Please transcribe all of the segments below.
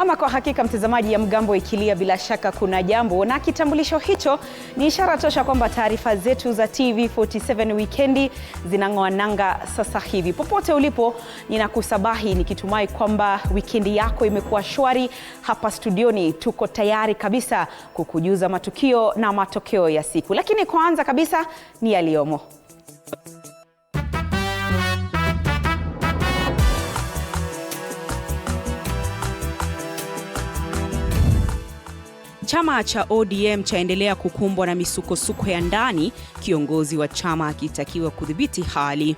Ama kwa hakika mtazamaji, ya mgambo ikilia bila shaka kuna jambo, na kitambulisho hicho ni ishara tosha kwamba taarifa zetu za TV47 Weekendi zinang'oa nanga sasa hivi. Popote ulipo, ninakusabahi nikitumai kwamba wikendi yako imekuwa shwari. Hapa studioni tuko tayari kabisa kukujuza matukio na matokeo ya siku. Lakini kwanza kabisa ni yaliyomo. Chama cha ODM chaendelea kukumbwa na misukosuko ya ndani, kiongozi wa chama akitakiwa kudhibiti hali.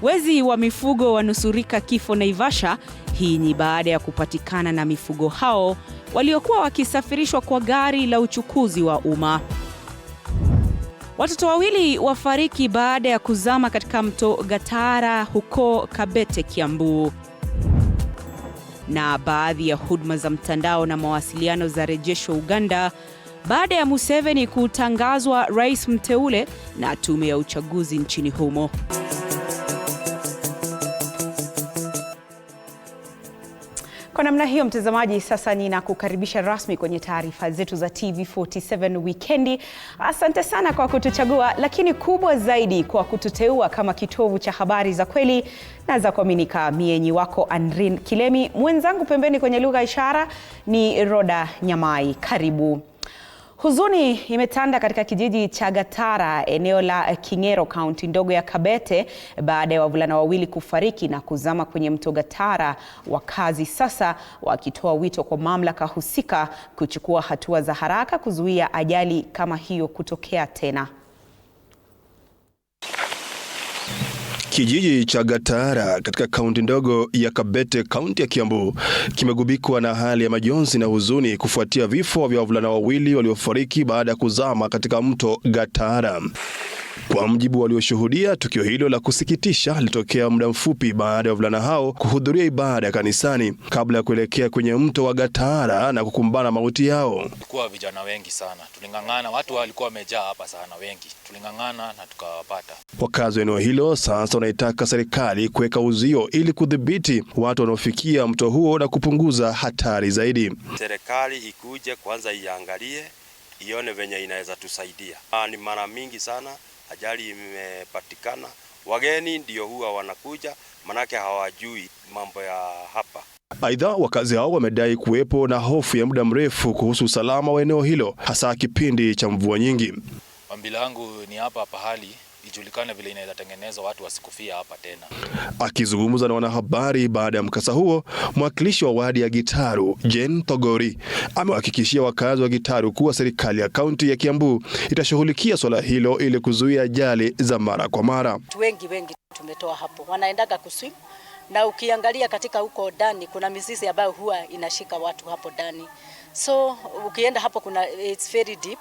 Wezi wa mifugo wanusurika kifo Naivasha. Hii ni baada ya kupatikana na mifugo hao waliokuwa wakisafirishwa kwa gari la uchukuzi wa umma. Watoto wawili wafariki baada ya kuzama katika mto Gatara huko Kabete, Kiambu. Na baadhi ya huduma za mtandao na mawasiliano za rejeshwa Uganda baada ya Museveni kutangazwa rais mteule na tume ya uchaguzi nchini humo. Kwa namna hiyo mtazamaji, sasa ninakukaribisha rasmi kwenye taarifa zetu za TV47 Weekendi. Asante sana kwa kutuchagua, lakini kubwa zaidi kwa kututeua kama kitovu cha habari za kweli na za kuaminika. Mienyi wako Andrin Kilemi, mwenzangu pembeni kwenye lugha ishara ni Roda Nyamai. Karibu. Huzuni imetanda katika kijiji cha Gatara, eneo la Kingero, kaunti ndogo ya Kabete, baada ya wavulana wawili kufariki na kuzama kwenye mto Gatara. Wakazi sasa wakitoa wito kwa mamlaka husika kuchukua hatua za haraka kuzuia ajali kama hiyo kutokea tena. Kijiji cha Gatara katika kaunti ndogo ya Kabete, kaunti ya Kiambu, kimegubikwa na hali ya majonzi na huzuni kufuatia vifo vya wavulana wawili waliofariki baada ya kuzama katika mto Gatara. Kwa mjibu walioshuhudia, tukio hilo la kusikitisha litokea muda mfupi baada ya wavulana hao kuhudhuria ibada kanisani kabla ya kuelekea kwenye mto wa Gatara na kukumbana mauti yao. Tulikuwa vijana wengi sana, tulingangana, watu walikuwa wamejaa hapa sana wengi, tulingangana na tukawapata. Wakazi wa eneo hilo sasa wanaitaka serikali kuweka uzio ili kudhibiti watu wanaofikia mto huo na kupunguza hatari zaidi. Serikali ikuje kwanza iangalie, ione venye inaweza tusaidia. Ni mara mingi sana ajali imepatikana, wageni ndio huwa wanakuja, manake hawajui mambo ya hapa. Aidha, wakazi hao wamedai kuwepo na hofu ya muda mrefu kuhusu usalama wa eneo hilo, hasa kipindi cha mvua nyingi. Ombi langu ni hapa pahali ijulikane vile inaweza tengenezwa watu wasikufia hapa tena. Akizungumza na wanahabari baada ya mkasa huo, mwakilishi wa wadi ya Gitaru, Jen Togori, amewahakikishia wakazi wa Gitaru kuwa serikali ya kaunti ya Kiambu itashughulikia swala hilo ili kuzuia ajali za mara kwa mara. Wengi tumetoa hapo, wanaendaga kuswim, na ukiangalia katika huko ndani kuna mizizi ambayo huwa inashika watu hapo ndani. So ukienda hapo it's very deep.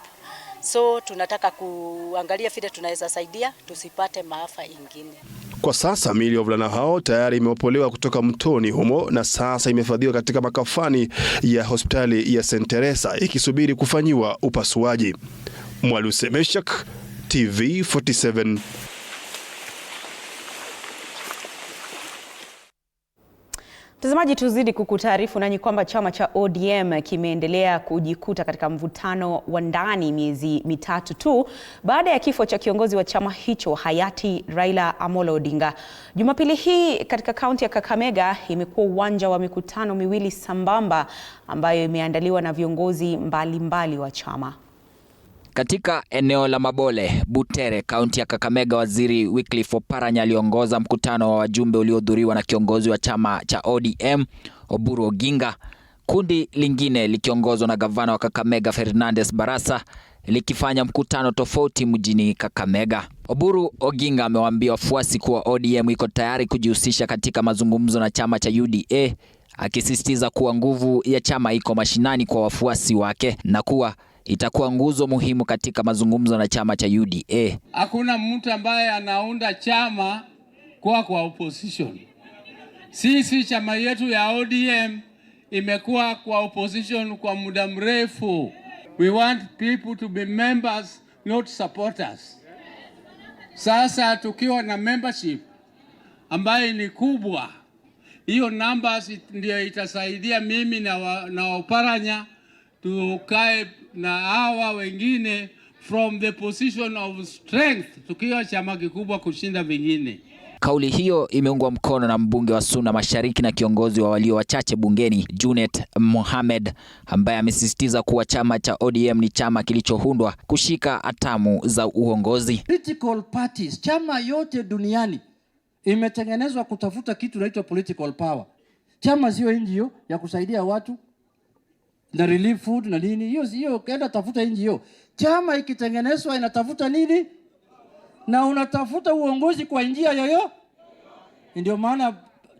So tunataka kuangalia vile tunaweza saidia tusipate maafa ingine. Kwa sasa miili ya wavulana hao tayari imeopolewa kutoka mtoni humo na sasa imehifadhiwa katika makafani ya hospitali ya St. Teresa ikisubiri kufanyiwa upasuaji. Mwaluse Meshak, TV47. Mtazamaji, tuzidi kukutaarifu nanyi kwamba chama cha ODM kimeendelea kujikuta katika mvutano wa ndani miezi mitatu tu baada ya kifo cha kiongozi wa chama hicho hayati Raila Amolo Odinga. Jumapili hii katika kaunti ya Kakamega imekuwa uwanja wa mikutano miwili sambamba ambayo imeandaliwa na viongozi mbalimbali wa chama. Katika eneo la Mabole, Butere, kaunti ya Kakamega, waziri Wycliffe Oparanya aliongoza mkutano wa wajumbe uliohudhuriwa na kiongozi wa chama cha ODM, Oburu Oginga. Kundi lingine likiongozwa na gavana wa Kakamega Fernandes Barasa likifanya mkutano tofauti mjini Kakamega. Oburu Oginga amewaambia wafuasi kuwa ODM iko tayari kujihusisha katika mazungumzo na chama cha UDA, akisisitiza kuwa nguvu ya chama iko mashinani kwa wafuasi wake na kuwa itakuwa nguzo muhimu katika mazungumzo na chama cha UDA. Hakuna mtu ambaye anaunda chama kwa opposition. Sisi chama yetu ya ODM imekuwa kwa opposition kwa muda mrefu. We want people to be members, not supporters. Sasa tukiwa na membership ambaye ni kubwa, Hiyo numbers ndio itasaidia mimi na Oparanya tukae na hawa wengine from the position of strength, tukiwa chama kikubwa kushinda vingine. Kauli hiyo imeungwa mkono na mbunge wa Suna Mashariki na kiongozi wa walio wachache bungeni Junet Mohamed, ambaye amesisitiza kuwa chama cha ODM ni chama kilichoundwa kushika hatamu za uongozi. Political parties, chama yote duniani imetengenezwa kutafuta kitu inaitwa political power. Chama sio NGO ya kusaidia watu na relief food na nini. Hiyo kaenda tafuta NGO. Chama ikitengenezwa inatafuta nini? Na unatafuta uongozi kwa njia yoyo. Ndio maana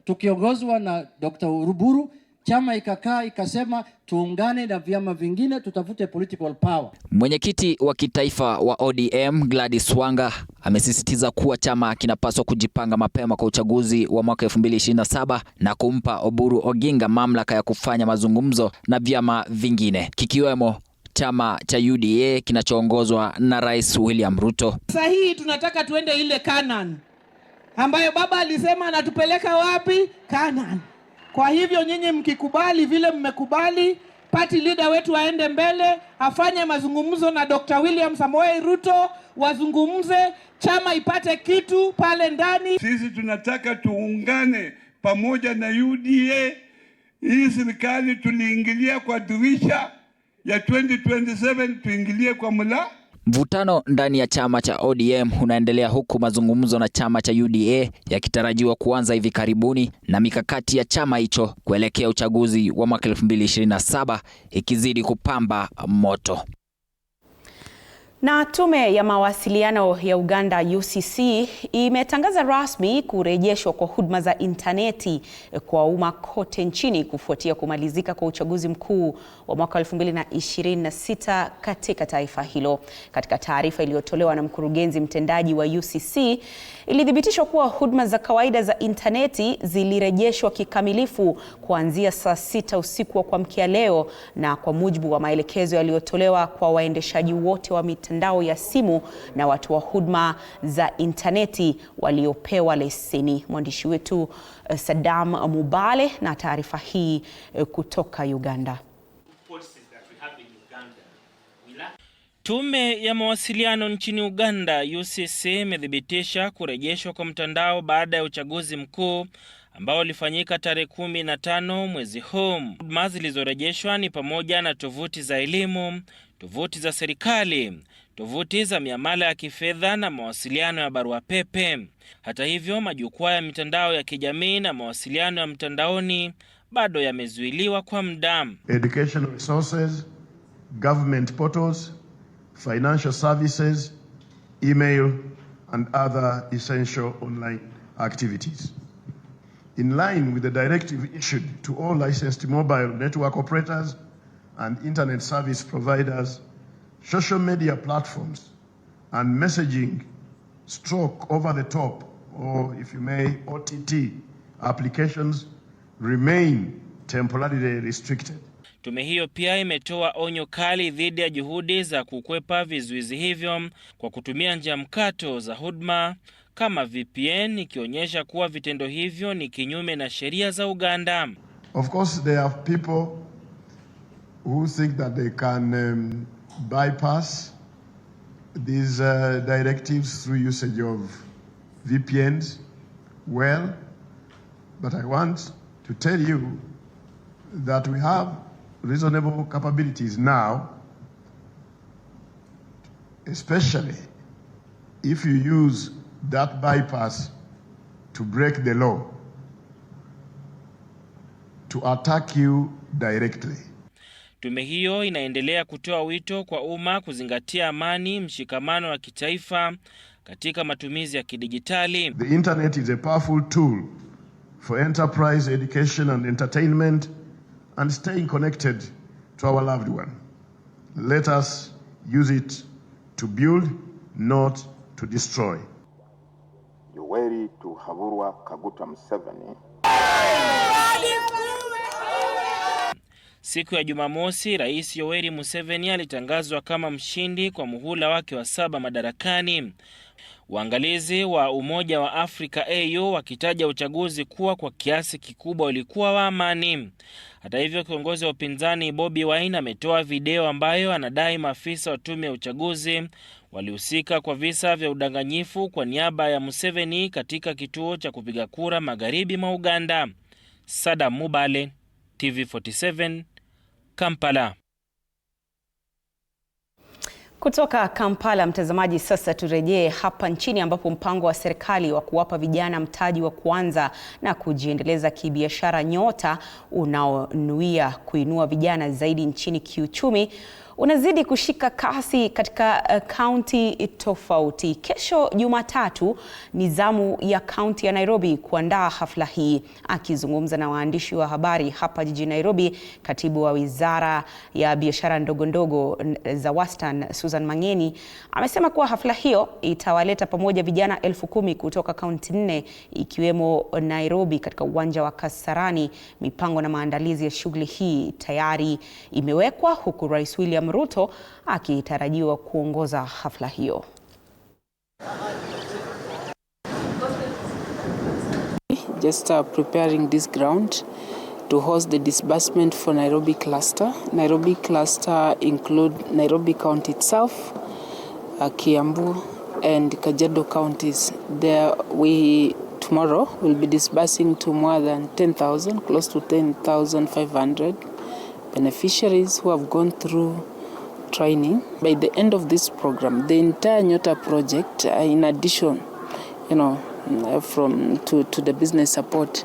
tukiongozwa na Dr. Uruburu, chama ikakaa ikasema tuungane na vyama vingine tutafute political power. Mwenyekiti wa kitaifa wa ODM Gladys Wanga amesisitiza kuwa chama kinapaswa kujipanga mapema kwa uchaguzi wa mwaka 2027 na kumpa Oburu Oginga mamlaka ya kufanya mazungumzo na vyama vingine kikiwemo chama cha UDA kinachoongozwa na Rais William Ruto. Sasa hii tunataka tuende ile Canaan ambayo baba alisema anatupeleka wapi? Canaan. Kwa hivyo nyinyi mkikubali vile mmekubali, party leader wetu aende mbele, afanye mazungumzo na Dr. William Samoei Ruto, wazungumze, chama ipate kitu pale ndani. Sisi tunataka tuungane pamoja na UDA. Hii serikali tuliingilia kwa dirisha ya 2027, tuingilie kwa mula. Mvutano ndani ya chama cha ODM unaendelea huku mazungumzo na chama cha UDA yakitarajiwa kuanza hivi karibuni na mikakati ya chama hicho kuelekea uchaguzi wa mwaka 2027 ikizidi kupamba moto. Na tume ya mawasiliano ya Uganda UCC imetangaza rasmi kurejeshwa kwa huduma za interneti kwa umma kote nchini kufuatia kumalizika kwa uchaguzi mkuu wa mwaka 2026 katika taifa hilo. Katika taarifa iliyotolewa na mkurugenzi mtendaji wa UCC, ilithibitishwa kuwa huduma za kawaida za interneti zilirejeshwa kikamilifu kuanzia saa 6 usiku wa kuamkia leo, na kwa mujibu wa maelekezo yaliyotolewa kwa waendeshaji wote wa mitandao ya simu na watu wa huduma za interneti waliopewa leseni. Mwandishi wetu Saddam Mubale na taarifa hii kutoka Uganda. Tume ya mawasiliano nchini Uganda UCC imethibitisha kurejeshwa kwa mtandao baada ya uchaguzi mkuu ambao ulifanyika tarehe 15 mwezi huu. Huduma zilizorejeshwa ni pamoja na tovuti za elimu, tovuti za serikali, tovuti za miamala ya kifedha na mawasiliano ya barua pepe. Hata hivyo, majukwaa ya mitandao ya kijamii na mawasiliano ya mtandaoni bado yamezuiliwa kwa muda. Educational resources, government portals, financial services, email and other essential online activities. In line with the directive issued to all licensed mobile network operators and internet service providers, social media platforms and messaging / over the top, or if you may, OTT applications remain temporarily restricted. Tume hiyo pia imetoa onyo kali dhidi ya juhudi za kukwepa vizuizi hivyo kwa kutumia njia mkato za huduma kama VPN, ikionyesha kuwa vitendo hivyo ni kinyume na sheria za Uganda. Of course, there are people who think that they can bypass these directives through usage of VPNs. Well, but I want to tell you that we have reasonable capabilities now, especially if you use that bypass to break the law, to attack you directly. Tume hiyo inaendelea kutoa wito kwa umma kuzingatia amani, mshikamano wa kitaifa katika matumizi ya kidijitali. The internet is a powerful tool for enterprise, education and entertainment and staying connected to our loved one. Let us use it to build, not to destroy. Yoweri Tuhaburwa Kaguta Museveni. Siku ya Jumamosi, Rais Yoweri Museveni alitangazwa kama mshindi kwa muhula wake wa 7 madarakani. Uangalizi wa Umoja wa Afrika AU wakitaja uchaguzi kuwa kwa kiasi kikubwa ulikuwa wa amani. Hata hivyo, kiongozi wa upinzani Bobi Wine ametoa video ambayo anadai maafisa wa tume ya uchaguzi walihusika kwa visa vya udanganyifu kwa niaba ya Museveni katika kituo cha kupiga kura magharibi mwa Uganda. Sada Mubale, TV47, Kampala. Kutoka Kampala, mtazamaji, sasa turejee hapa nchini ambapo mpango wa serikali wa kuwapa vijana mtaji wa kuanza na kujiendeleza kibiashara Nyota, unaonuia kuinua vijana zaidi nchini kiuchumi, unazidi kushika kasi katika kaunti tofauti. Kesho Jumatatu ni zamu ya kaunti ya Nairobi kuandaa hafla hii. Akizungumza na waandishi wa habari hapa jijini Nairobi, katibu wa Wizara ya Biashara ndogo za Western Susan Mangeni amesema kuwa hafla hiyo itawaleta pamoja vijana 10,000 kutoka kaunti 4 ikiwemo Nairobi katika uwanja wa Kasarani. Mipango na maandalizi ya shughuli hii tayari imewekwa, huku Rais William Ruto akitarajiwa kuongoza hafla hiyo. Just preparing this ground to host the disbursement for Nairobi cluster. Nairobi cluster include Nairobi County itself, Kiambu and Kajiado counties. There tomorrow will be disbursing to more than 10,000, close to 10,500 beneficiaries who have gone through training. By the end of this program, the entire Nyota project, in addition, from to the business support,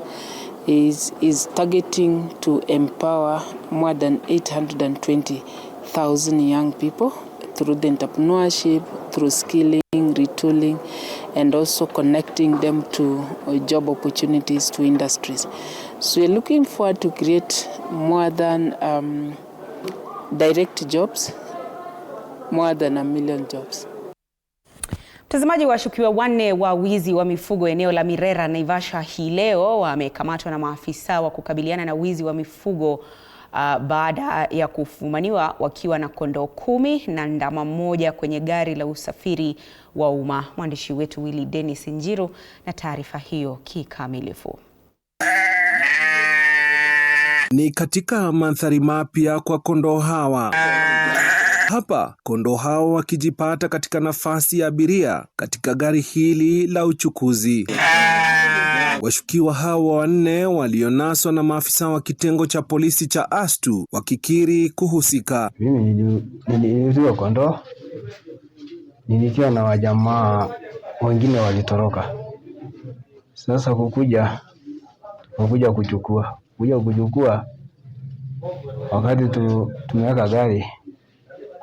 is targeting to empower more than 820,000 young people through the entrepreneurship, through skilling, retooling, and also connecting them to job opportunities to industries. So we're looking forward to create more than direct jobs, more than 1 million jobs. Mtazamaji, washukiwa 4 wa wizi wa mifugo eneo la Mirera, Naivasha hii leo wamekamatwa na maafisa wa kukabiliana na wizi wa mifugo baada ya kufumaniwa wakiwa na kondoo 10 na ndama 1 kwenye gari la usafiri wa umma. Mwandishi wetu Willy Dennis Njiru na taarifa hiyo kikamilifu. Ni katika mandhari mapya kwa kondoo hawa. Hapa kondoo hao wakijipata katika nafasi ya abiria katika gari hili la uchukuzi. Washukiwa hawa 4 walionaswa na maafisa wa kitengo cha polisi cha Astu wakikiri kuhusika. Mimi niliuziwa kondoo, nilikiwa na wajamaa wengine walitoroka. Sasa kukuja kuchukua wakati tumeweka gari,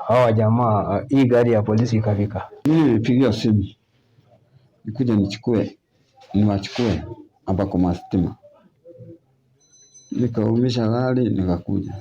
hawa jamaa, hii gari ya polisi ikafika. Mimi nilipigia simu nikuja niwachukue hapa kwa mastima, nikaumisha gari nikakuja.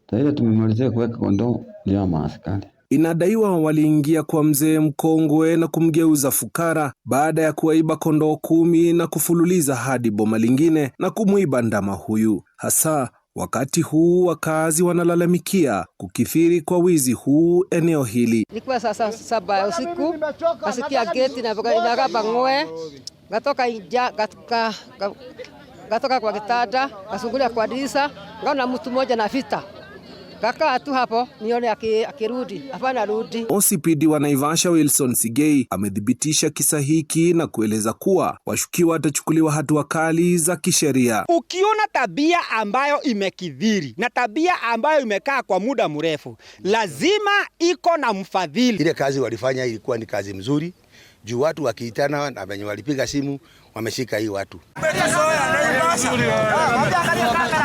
Tayari tumemalizia kuweka kondoo ndio maaskari. Inadaiwa waliingia kwa mzee mkongwe na kumgeuza fukara baada ya kuwaiba kondoo 10 na kufululiza hadi boma lingine na kumuiba ndama huyu. Hasa wakati huu wakazi wanalalamikia kukithiri kwa wizi huu eneo hili. Ilikuwa saa 7 usiku, kasikia geti na inagaba ng'oe, gatoka kwa kitanda, kasungulia kwa dirisha, ngaona mtu mmoja na vita. Kaka tu hapo nione akirudi, hapana rudi. OCPD wa Naivasha Wilson Sigei amedhibitisha kisa hiki na kueleza kuwa washukiwa watachukuliwa hatua kali za kisheria. Ukiona tabia ambayo imekithiri na tabia ambayo imekaa kwa muda mrefu, lazima iko na mfadhili. Ile kazi walifanya ilikuwa ni kazi mzuri, juu watu wakiitana na wenye walipiga simu wameshika hii watu.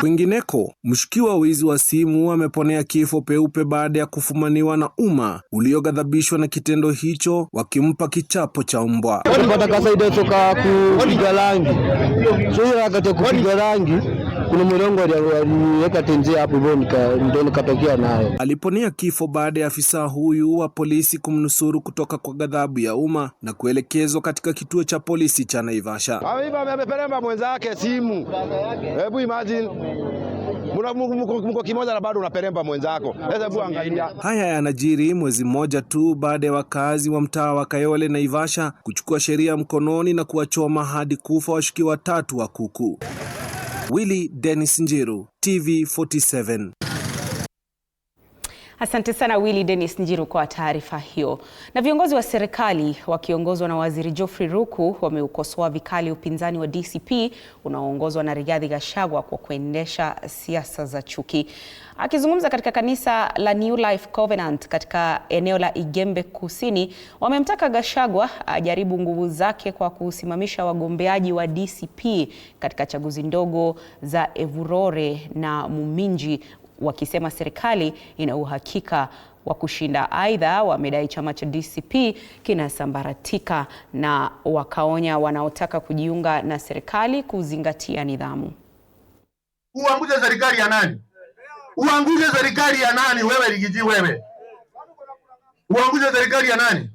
Kwingineko, mshukiwa wizi wa simu ameponea kifo peupe baada ya kufumaniwa na umma ulioghadhabishwa na kitendo hicho, wakimpa kichapo cha mbwa. Tulipata kasaida toka kupiga rangi. Sio wakati kupiga rangi, kuna mlongo aliweka tenzi hapo ndio nikatokea nayo. Aliponea kifo baada ya afisa huyu wa polisi kumnusuru kutoka kwa ghadhabu ya umma na kuelekezwa katika kituo cha polisi cha Naivasha. Amepeleka mwenzake simu. Hebu imagine. mko kimoja na bado unaperemba mwenzako. Sasa hebu angalia. Haya yanajiri mwezi mmoja tu baada ya wakazi wa mtaa wa Kayole na Naivasha kuchukua sheria mkononi na kuwachoma hadi kufa washukiwa 3 wa kuku. Willy Dennis Njiru, TV47. Asante sana Willy Dennis Njiru kwa taarifa hiyo. Na viongozi wa serikali wakiongozwa na Waziri Geoffrey Ruku wameukosoa vikali upinzani wa DCP unaoongozwa na Rigathi Gachagua kwa kuendesha siasa za chuki. Akizungumza katika kanisa la New Life Covenant katika eneo la Igembe Kusini, wamemtaka Gachagua ajaribu nguvu zake kwa kusimamisha wagombeaji wa DCP katika chaguzi ndogo za Evurore na Muminji, wakisema serikali ina uhakika wa kushinda. Aidha, wamedai chama cha DCP kinasambaratika na wakaonya wanaotaka kujiunga na serikali kuzingatia nidhamu. Uangushe serikali ya nani? Uangushe serikali ya nani wewe Rigiji wewe? Uangushe serikali ya nani?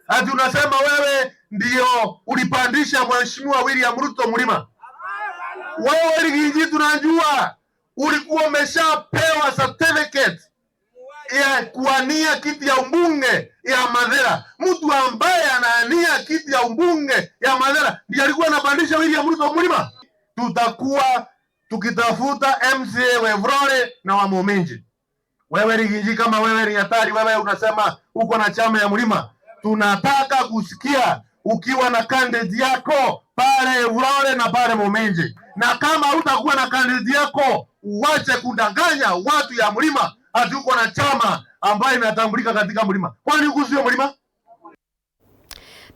Ati unasema wewe ndio ulipandisha Mheshimiwa William Ruto mlima. Wewe Rigiji tunajua ulikuwa umeshapewa certificate ya kuania kiti ya ubunge ya Mathira. Mtu ambaye anaania kiti ya ubunge ya Mathira ndiye alikuwa anapandisha William Ruto mlima. Tutakuwa tukitafuta MCA wa Evurore na wa Muminji. Wewe Rigiji, kama wewe ni hatari, wewe unasema uko na chama ya mlima, tunataka kusikia ukiwa na candidate yako pale Evurore na pale Muminji. Na kama hutakuwa na candidate yako, uache kudanganya watu ya mlima ati uko na chama ambayo inatambulika katika mlima. Kwani huku sio mlima?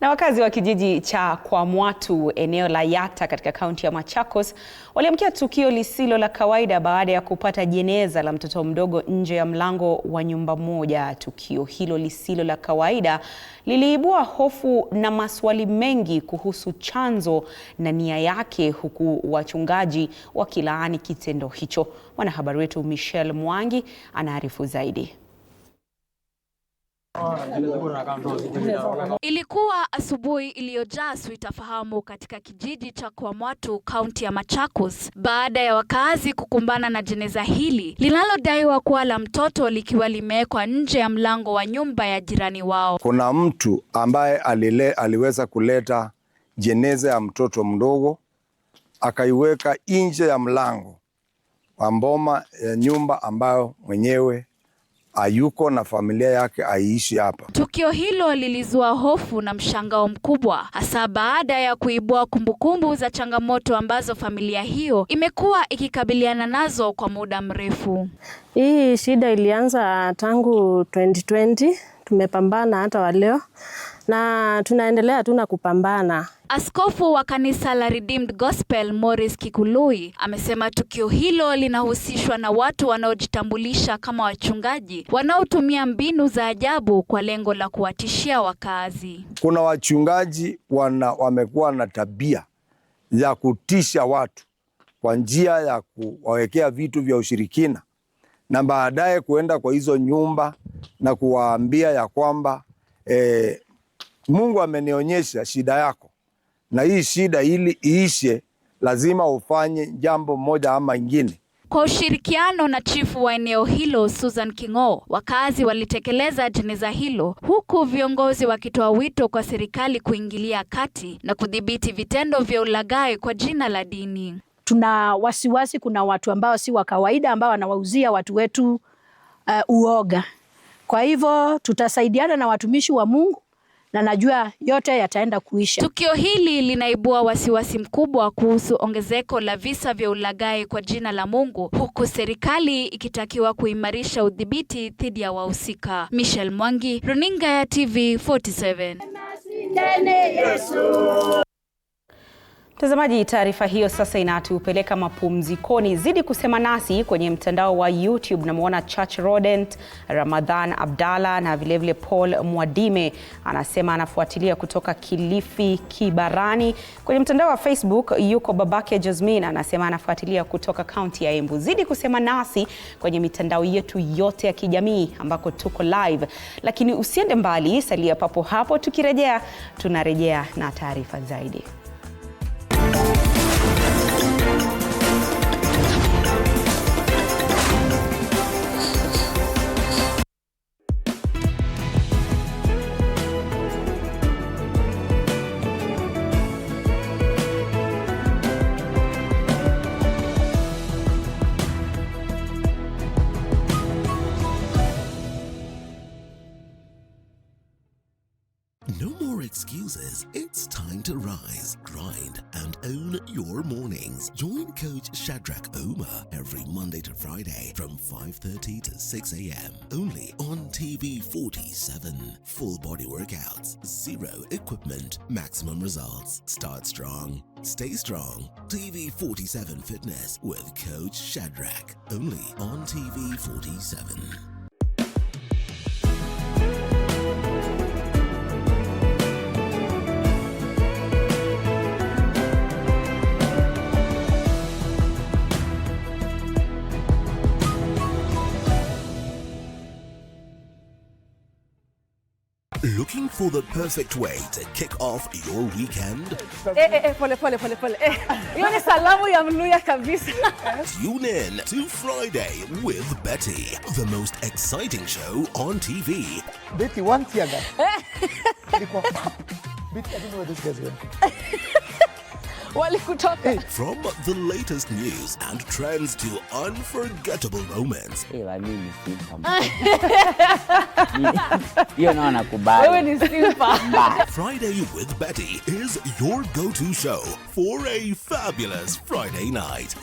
Na wakazi wa kijiji cha Kwamwatu eneo la Yatta katika kaunti ya Machakos waliamkia tukio lisilo la kawaida baada ya kupata jeneza la mtoto mdogo nje ya mlango wa nyumba moja. Tukio hilo lisilo la kawaida liliibua hofu na maswali mengi kuhusu chanzo na nia yake, huku wachungaji wakilaani kitendo hicho. Mwanahabari wetu Michelle Mwangi anaarifu zaidi. Ilikuwa asubuhi iliyojaa sitofahamu katika kijiji cha Kwamwatu, kaunti ya Machakos, baada ya wakazi kukumbana na jeneza hili linalodaiwa kuwa la mtoto likiwa limewekwa nje ya mlango wa nyumba ya jirani wao. Kuna mtu ambaye aliweza kuleta jeneza ya mtoto mdogo akaiweka nje ya mlango wa mboma ya nyumba ambayo mwenyewe hayuko na familia yake aishi hapa. Tukio hilo lilizua hofu na mshangao mkubwa, hasa baada ya kuibua kumbukumbu za changamoto ambazo familia hiyo imekuwa ikikabiliana nazo kwa muda mrefu. Hii shida ilianza tangu 2020, tumepambana hata wa leo na tunaendelea tu na kupambana. Askofu wa kanisa la Redeemed Gospel Morris Kikului amesema tukio hilo linahusishwa na watu wanaojitambulisha kama wachungaji wanaotumia mbinu za ajabu kwa lengo la kuwatishia wakazi. Kuna wachungaji wamekuwa na tabia ya kutisha watu kwa njia ya kuwawekea vitu vya ushirikina na baadaye kuenda kwa hizo nyumba na kuwaambia ya kwamba Mungu amenionyesha shida yako, na hii shida ili iishe lazima ufanye jambo moja ama ingine. Kwa ushirikiano na chifu wa eneo hilo Susan Kingo, wakazi walitekeleza jeneza hilo, huku viongozi wakitoa wito kwa serikali kuingilia kati na kudhibiti vitendo vya ulaghai kwa jina la dini. Tuna wasiwasi, kuna watu ambao si wa kawaida ambao wanawauzia watu wetu uoga. Kwa hivyo tutasaidiana na watumishi wa Mungu na najua yote yataenda kuisha. Tukio hili linaibua wasiwasi mkubwa kuhusu ongezeko la visa vya ulaghai kwa jina la Mungu, huku serikali ikitakiwa kuimarisha udhibiti dhidi ya wahusika. Michelle Mwangi, Runinga ya TV47. Mtazamaji, taarifa hiyo sasa inatupeleka mapumzikoni. Zidi kusema nasi kwenye mtandao wa YouTube. Namuona Church Rodent, Ramadhan Abdalla na vilevile Paul Mwadime anasema anafuatilia kutoka Kilifi Kibarani. Kwenye mtandao wa Facebook yuko babake Jasmine anasema anafuatilia kutoka kaunti ya Embu. Zidi kusema nasi kwenye mitandao yetu yote ya kijamii ambako tuko live. Lakini usiende mbali, salia papo hapo, tukirejea tunarejea na taarifa zaidi. rise, grind, and own your mornings. Join Coach Shadrach Ouma every Monday to Friday from 5:30 to 6 a.m. only on TV47. Full body workouts, zero equipment, maximum results. Start strong, stay strong. TV47 Fitness with Coach Shadrach only on TV47. Looking for the perfect way to kick off your weekend? Pole. Hiyo ni salamu ya Mluya kabisa. Tune in to Friday with Betty, the most exciting show on TV. Betty, one tear gas. Betty, I don't know where this guy's going. From the latest news and trends to unforgettable moments. Wewe ni simpa. Friday with Betty is your go-to show for a fabulous Friday night.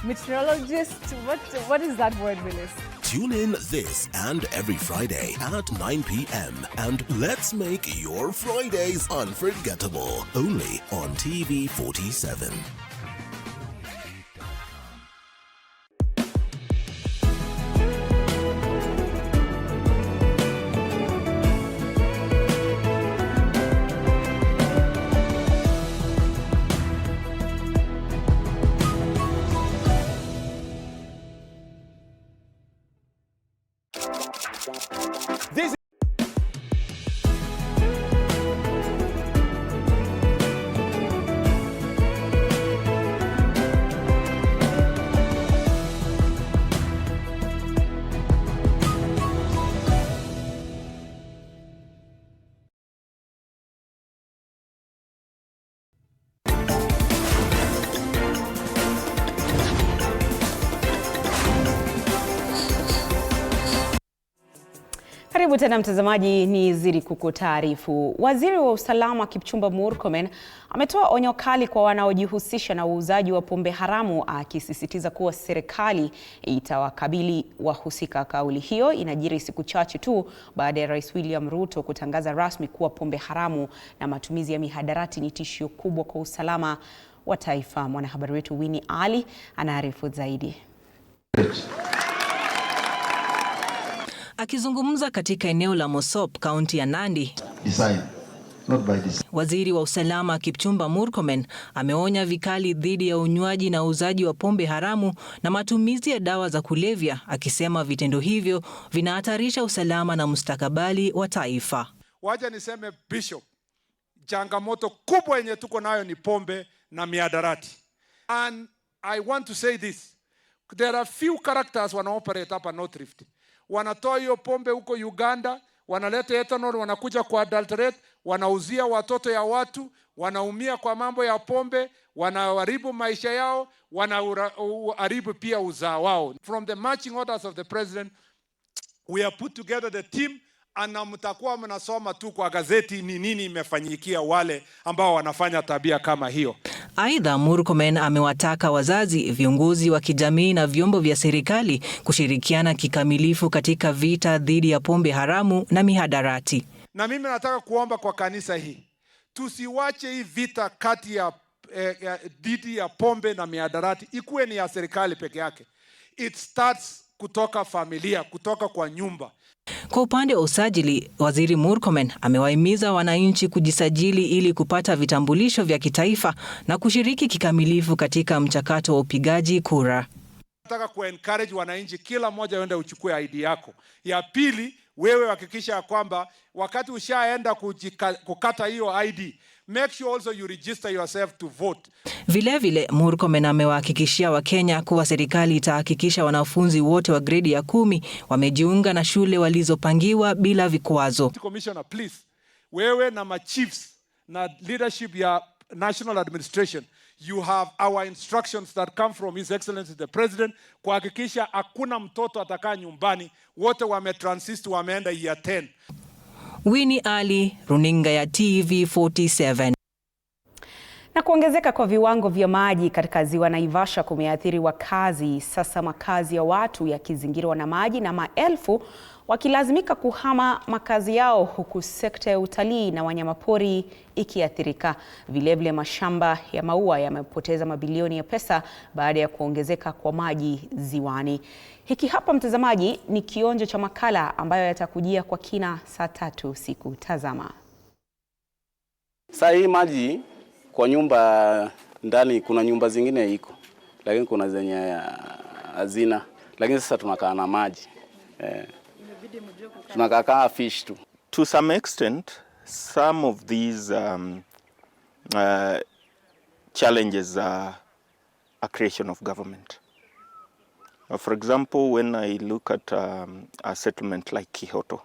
Meteorologist, what is that word, Willis? Tune in this and every Friday at 9 p.m. and let's make your Fridays unforgettable. Only on TV47. Karibu tena mtazamaji, ni zidi kukutaarifu. Waziri wa usalama Kipchumba Murkomen ametoa onyo kali kwa wanaojihusisha na uuzaji wa pombe haramu, akisisitiza kuwa serikali itawakabili wahusika. Kauli hiyo inajiri siku chache tu baada ya Rais William Ruto kutangaza rasmi kuwa pombe haramu na matumizi ya mihadarati ni tishio kubwa kwa usalama wa taifa. Mwanahabari wetu Winnie Ali anaarifu zaidi. Akizungumza katika eneo la Mosop, kaunti ya Nandi, waziri wa usalama Kipchumba Murkomen ameonya vikali dhidi ya unywaji na uuzaji wa pombe haramu na matumizi ya dawa za kulevya, akisema vitendo hivyo vinahatarisha usalama na mustakabali wa taifa. Wacha niseme Bishop, changamoto kubwa yenye tuko nayo ni pombe na mihadarati. And I want to say this, there are few characters wana operate hapa North Rift. Wanatoa hiyo pombe huko Uganda, wanaleta ethanol, wanakuja kwa adulterate, wanauzia watoto ya watu, wanaumia kwa mambo ya pombe, wanaharibu maisha yao, wanaharibu pia uzao wao. From the marching orders of the president, we have put together the team, na mtakuwa mnasoma tu kwa gazeti ni nini imefanyikia wale ambao wanafanya tabia kama hiyo. Aidha, Murkomen amewataka wazazi, viongozi wa kijamii na vyombo vya serikali kushirikiana kikamilifu katika vita dhidi ya pombe haramu na mihadarati. Na mimi nataka kuomba kwa kanisa hii, tusiwache hii vita kati ya dhidi ya pombe na mihadarati ikuwe ni ya serikali peke yake. It starts kutoka familia, kutoka kwa nyumba. Kwa upande wa usajili, Waziri Murkomen amewahimiza wananchi kujisajili ili kupata vitambulisho vya kitaifa na kushiriki kikamilifu katika mchakato wa upigaji kura. Nataka kuencourage wananchi kila mmoja aende uchukue ID yako. Ya pili, wewe hakikisha kwamba wakati ushaenda kukata hiyo ID, make sure also you register yourself to vote. Vilevile, Murkomen amewahakikishia Wakenya kuwa serikali itahakikisha wanafunzi wote wa gredi ya 10 wamejiunga na shule walizopangiwa bila vikwazo. Commissioner, please, wewe na chiefs na leadership ya national administration, you have our instructions that come from His Excellency the President kuhakikisha hakuna mtoto atakaa nyumbani, wote wametransist wameenda year 10. Winnie Ali, runinga ya TV47. Na kuongezeka kwa viwango vya maji katika ziwa Naivasha kumeathiri wakazi. Sasa makazi ya watu yakizingirwa na maji na maelfu wakilazimika kuhama makazi yao, huku sekta ya utalii na wanyamapori ikiathirika. Vilevile mashamba ya maua yamepoteza mabilioni ya pesa baada ya kuongezeka kwa maji ziwani. Hiki hapa mtazamaji ni kionjo cha makala ambayo yatakujia kwa kina saa 3 usiku. Tazama. Sasa hii maji kwa nyumba ndani, kuna nyumba zingine iko, lakini kuna zenye hazina, lakini sasa tunakaa na maji. Tunakaa fish tu. To some extent, some of these challenges are a creation of government. For example, when I look at a settlement like Kihoto,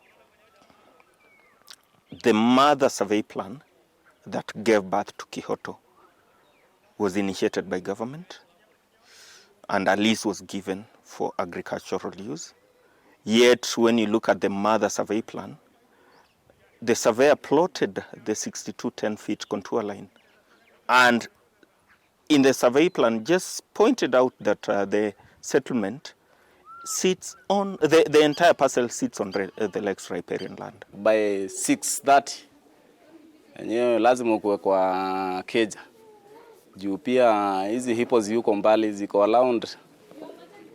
the mother survey plan that gave birth to Kihoto was initiated by government, and a lease was given for agricultural use. Yet, when you look at the mother survey plan, the surveyor plotted the 6210 feet contour line, and in the survey plan just pointed out that the settlement sits on, the entire parcel sits on the Lakes riparian land. By 6:30 yenyewe lazima kuwe kwa keja. Juu pia hizi hippos yuko mbali, ziko around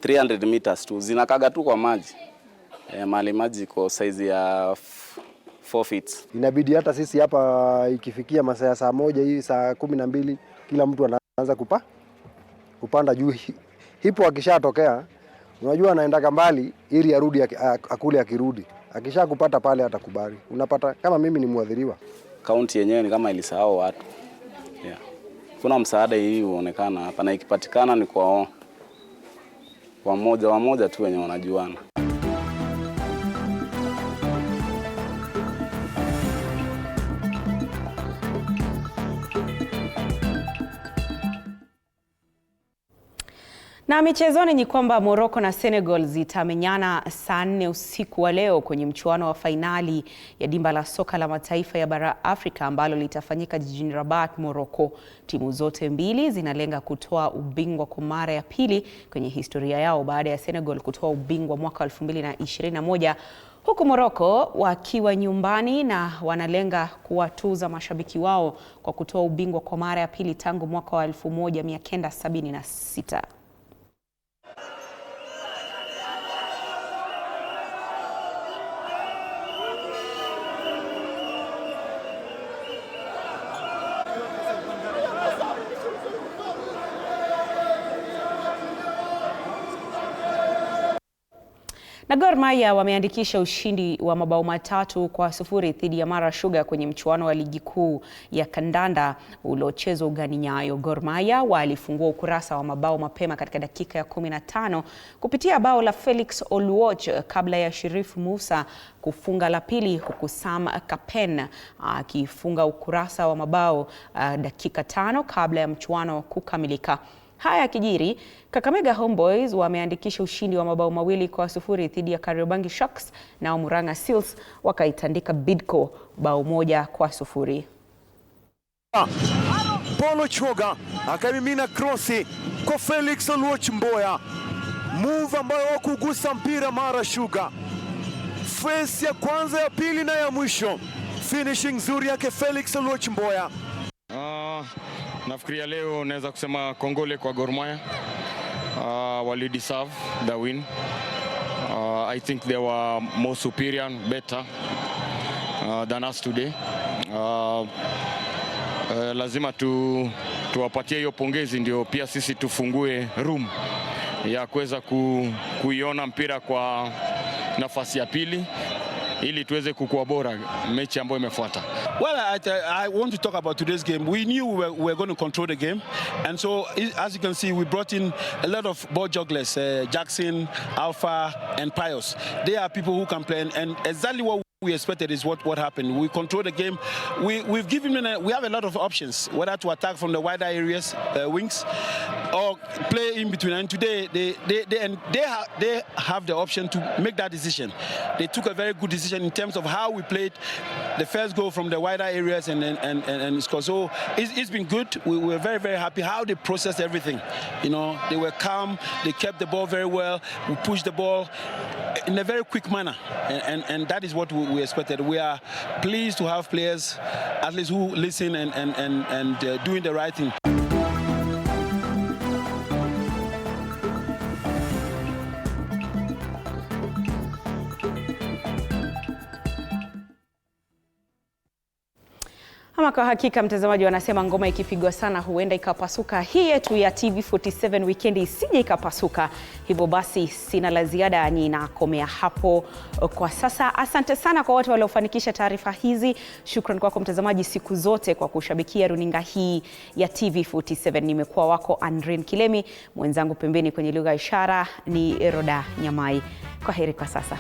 300 meters tu, zinakaga tu kwa maji. Mali maji iko size ya 4 feet. Inabidi hata sisi hapa ikifikia masaa ya saa 1 hii saa 12 kila mtu anaanza kupanda juu. Hippo akishatokea unajua anaenda mbali ili arudi akule, akirudi akisha kupata pale atakubali. Unapata kama mimi ni muadhiriwa. Kaunti yenyewe ni kama ilisahau watu. Yeah. Kuna msaada hii uonekana hapa, na ikipatikana ni kwa wamoja tu wenye wanajuana. Na michezoni ni kwamba Morocco na Senegal zitamenyana saa 4 usiku wa leo kwenye mchuano wa fainali ya dimba la soka la mataifa ya bara Afrika ambalo litafanyika jijini Rabat, Morocco. Timu zote mbili zinalenga kutoa ubingwa kwa mara ya pili kwenye historia yao baada ya Senegal kutoa ubingwa mwaka 2021, huku Morocco wakiwa nyumbani na wanalenga kuwatuza mashabiki wao kwa kutoa ubingwa kwa mara ya pili tangu mwaka wa 1976. Na Gor Mahia wameandikisha ushindi wa mabao 3-0 dhidi ya Mara Sugar kwenye mchuano wa ligi kuu ya kandanda uliochezwa ugani Nyayo. Gor Mahia walifungua ukurasa wa mabao mapema katika dakika ya 15 kupitia bao la Felix Oluoch kabla ya Sheriff Musa kufunga la pili, huku Sam Kapen akifunga ukurasa wa mabao dakika 5 kabla ya mchuano kukamilika. Haya kijiri, Kakamega Homeboys wameandikisha ushindi wa mabao 2-0 dhidi ya Kariobangi Sharks, na Murang'a Seals wakaitandika Bidco bao 1-0. Polo Choga akamimina crossi kwa Felix Oluoch Mboya. Move ambayo wakugusa mpira Mara Sugar. Face ya kwanza, ya pili na ya mwisho. Finishing nzuri yake Felix Oluoch Mboya. Nafikiria leo naweza kusema kongole kwa Gor Mahia. Wali deserve the win. I think they were more superior and better than us today. Lazima tuwapatie hiyo pongezi, ndio pia sisi tufungue room ya kuweza kuiona mpira kwa nafasi ya pili ili tuweze kukua bora mechi ambayo imefuata. Well, I want to talk about today's game. We knew we were going to control the game, and so as you can see, we brought in a lot of ball jugglers, Jackson, Alpha, and Pius. They are people who can play, and exactly what we expected is what happened. We control the game. We've given them we have a lot of options, whether to attack from the wider areas, wings, or play in between. And today they have the option to make that decision. They took a very good decision in terms of how we played the first goal from the wider areas and score. So it's been good. We were very, very happy how they processed everything. You know, they were calm. They kept the ball very well. We pushed the ball in a very quick manner, and that is what we expected. We are pleased to have players, at least, who listen and doing the right thing. Ama kwa hakika mtazamaji, wanasema ngoma ikipigwa sana huenda ikapasuka. Hii yetu ya TV47 Weekendi isije ikapasuka. Hivyo basi sina la ziada, ninakomea hapo kwa sasa. Asante sana kwa wote waliofanikisha taarifa hizi. Shukrani kwako mtazamaji siku zote kwa kushabikia runinga hii ya TV47. Nimekuwa wako Andrin Kilemi, mwenzangu pembeni kwenye lugha ishara ni Eroda Nyamai. Kwaheri kwa sasa.